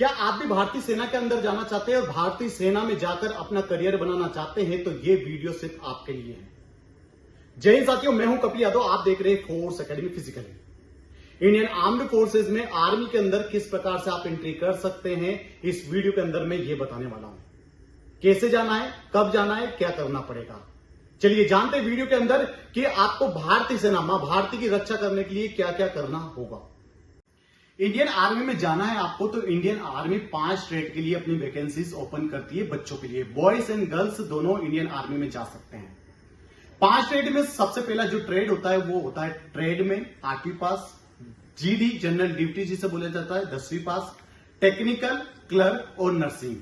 क्या आप भी भारतीय सेना के अंदर जाना चाहते हैं और भारतीय सेना में जाकर अपना करियर बनाना चाहते हैं तो ये वीडियो सिर्फ आपके लिए है। जय हिंद साथियों, मैं हूं कपिल यादव। आप देख रहे हैं force academy physically. Indian armed forces में आर्मी के अंदर किस प्रकार से आप एंट्री कर सकते हैं, इस वीडियो के अंदर मैं ये बताने वाला हूं। कैसे जाना है, कब जाना है, क्या करना पड़ेगा, चलिए जानते हैं वीडियो के अंदर कि आपको भारतीय सेना मां भारती की रक्षा करने के लिए क्या क्या करना होगा। इंडियन आर्मी में जाना है आपको तो इंडियन आर्मी 5 ट्रेड के लिए अपनी वैकेंसीज ओपन करती है बच्चों के लिए। बॉयज एंड गर्ल्स दोनों इंडियन आर्मी में जा सकते हैं। 5 ट्रेड में सबसे पहला जो ट्रेड होता है वो होता है ट्रेड में 8वीं पास, जीडी जनरल ड्यूटी जिसे बोला जाता है 10वीं पास, टेक्निकल, क्लर्क और नर्सिंग।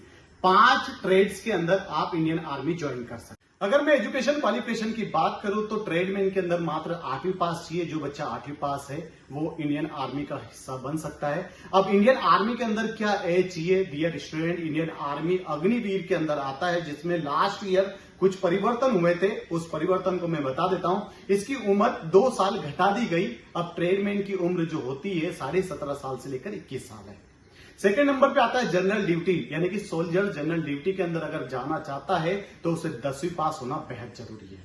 5 ट्रेड्स के अंदर आप इंडियन आर्मी ज्वाइन कर सकते हैं। अगर मैं एजुकेशन क्वालिफिकेशन की बात करूं तो ट्रेड में इनके अंदर मात्र 8वीं पास चाहिए। जो बच्चा 8वीं पास है वो इंडियन आर्मी का हिस्सा बन सकता है। अब इंडियन आर्मी के अंदर क्या एज चाहिए? Dear student, Indian army Agniveer के अंदर आता है जिसमें लास्ट ईयर कुछ परिवर्तन हुए थे। उस परिवर्तन को मैं बता देता हूं। इसकी उम्र 2 साल घटा दी गई। अब ट्रेडमैन की उम्र जो होती है 17.5 साल से लेकर 21 साल है। सेकेंड नंबर पे आता है जनरल ड्यूटी, यानी कि सोल्जर जनरल ड्यूटी के अंदर अगर जाना चाहता है तो उसे 10वीं पास होना बेहद जरूरी है।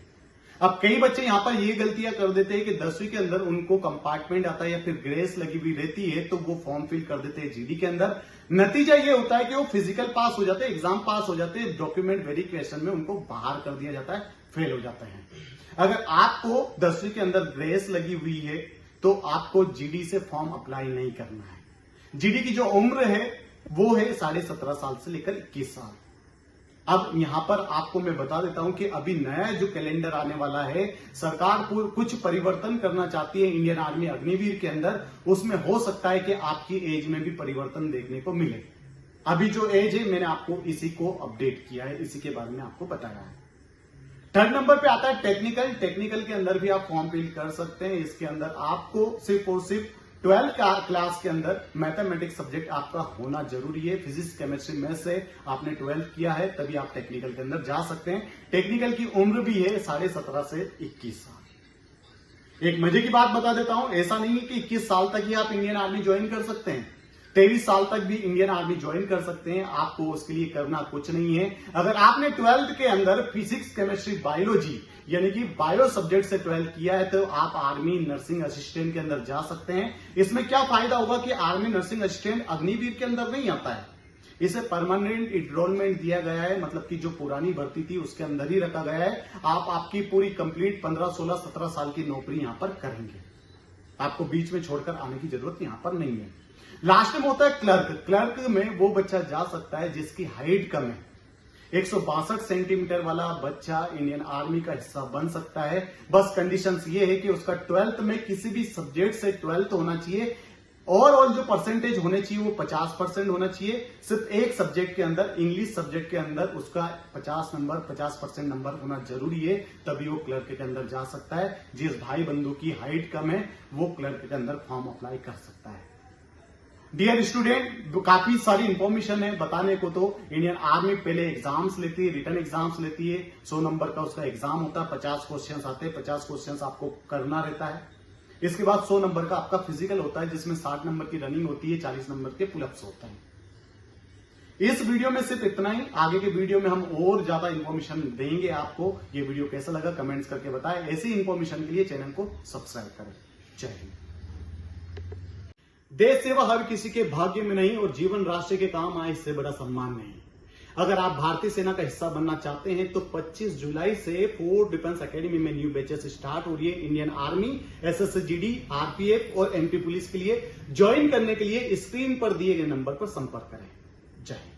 अब कई बच्चे यहां पर ये गलतियां कर देते हैं कि 10वीं के अंदर उनको कंपार्टमेंट आता है या फिर ग्रेस लगी हुई रहती है तो वो फॉर्म फिल कर देते हैं जीडी के अंदर। नतीजा ये होता है कि वो फिजिकल पास हो जाते हैं, एग्जाम पास हो जाते हैं, डॉक्यूमेंट वेरिफिकेशन में उनको बाहर कर दिया जाता है, फेल हो जाते हैं। अगर आपको 10वीं के अंदर ग्रेस लगी हुई है तो आपको जीडी से फॉर्म अप्लाई नहीं करना है। जीडी की जो उम्र है वो है 17.5 साल से लेकर 21 साल। अब यहां पर आपको मैं बता देता हूं कि अभी नया जो कैलेंडर आने वाला है, सरकार कुछ परिवर्तन करना चाहती है इंडियन आर्मी अग्निवीर के अंदर। उसमें हो सकता है कि आपकी एज में भी परिवर्तन देखने को मिले। अभी जो एज है मैंने आपको इसी को अपडेट किया है, इसी के बारे में आपको बताया है। थर्ड नंबर पे आता है टेक्निकल। टेक्निकल के अंदर भी आप फॉर्म फिल कर सकते हैं। इसके अंदर आपको सिर्फ और सिर्फ 12th क्लास के अंदर मैथमेटिक्स सब्जेक्ट आपका होना जरूरी है। फिजिक्स, केमिस्ट्री, मैथ्स से आपने 12th किया है तभी आप टेक्निकल के अंदर जा सकते हैं। टेक्निकल की उम्र भी है 17.5 से 21 साल। एक मजे की बात बता देता हूं, ऐसा नहीं है कि 21 साल तक ही आप इंडियन आर्मी ज्वाइन कर सकते हैं। 23 साल तक भी इंडियन आर्मी ज्वाइन कर सकते हैं। आपको उसके लिए करना कुछ नहीं है। अगर आपने 12th के अंदर फिजिक्स, केमिस्ट्री, बायोलॉजी यानी कि बायो सब्जेक्ट से 12th किया है तो आप आर्मी नर्सिंग असिस्टेंट के अंदर जा सकते हैं। इसमें क्या फायदा होगा कि आर्मी नर्सिंग असिस्टेंट अग्निवीर के अंदर नहीं आता है। इसे परमानेंट एनरोलमेंट दिया गया है, मतलब कि जो पुरानी भर्ती थी उसके अंदर ही रखा गया है। आप आपकी पूरी कंप्लीट 15, 16, 17 साल की नौकरी यहां पर करेंगे। आपको बीच में छोड़कर आने की जरूरत यहां पर नहीं है। लास्ट में होता है क्लर्क। क्लर्क में वो बच्चा जा सकता है जिसकी हाइट कम है। 162 सेंटीमीटर वाला बच्चा इंडियन आर्मी का हिस्सा बन सकता है। बस कंडीशंस ये है कि उसका 12th में किसी भी सब्जेक्ट से 12th होना चाहिए। ओवरऑल जो परसेंटेज होने चाहिए वो 50% होना चाहिए। सिर्फ एक सब्जेक्ट के अंदर, इंग्लिश सब्जेक्ट के अंदर उसका 50% नंबर होना जरूरी है, तभी वो क्लर्क के अंदर जा सकता है। जिस भाई बंधु की हाइट कम है वो क्लर्क के अंदर फॉर्म अप्लाई कर सकता है। डियर स्टूडेंट, काफी सारी इंफॉर्मेशन है बताने को। तो इंडियन आर्मी पहले एग्जाम्स लेती है, रिटर्न एग्जाम्स लेती है। 100 नंबर का उसका एग्जाम होता है, 50 क्वेश्चंस आते हैं, 50 क्वेश्चंस आपको करना रहता है। इसके बाद 100 नंबर का आपका फिजिकल होता है जिसमें 60 नंबर की रनिंग होती है, 40 नंबर के पुलअप्स होते हैं। इस वीडियो में सिर्फ इतना ही। आगे के वीडियो में हम और ज्यादा इंफॉर्मेशन देंगे आपको। ये वीडियो कैसा लगा कमेंट्स करके बताएं। ऐसी इंफॉर्मेशन के लिए चैनल को सब्सक्राइब करें। जय हिंद। देश सेवा हर किसी के भाग्य में नहीं और जीवन राष्ट्र के काम आए इससे बड़ा सम्मान नहीं। अगर आप भारतीय सेना का हिस्सा बनना चाहते हैं तो 25 जुलाई से फोर्स डिफेंस एकेडमी में न्यू बैचेस स्टार्ट हो रही है। इंडियन आर्मी, एसएसजी, आरपीएफ और एमपी पुलिस के लिए ज्वाइन करने के लिए स्क्रीन पर दिए गए नंबर पर संपर्क करें। जय हिंद।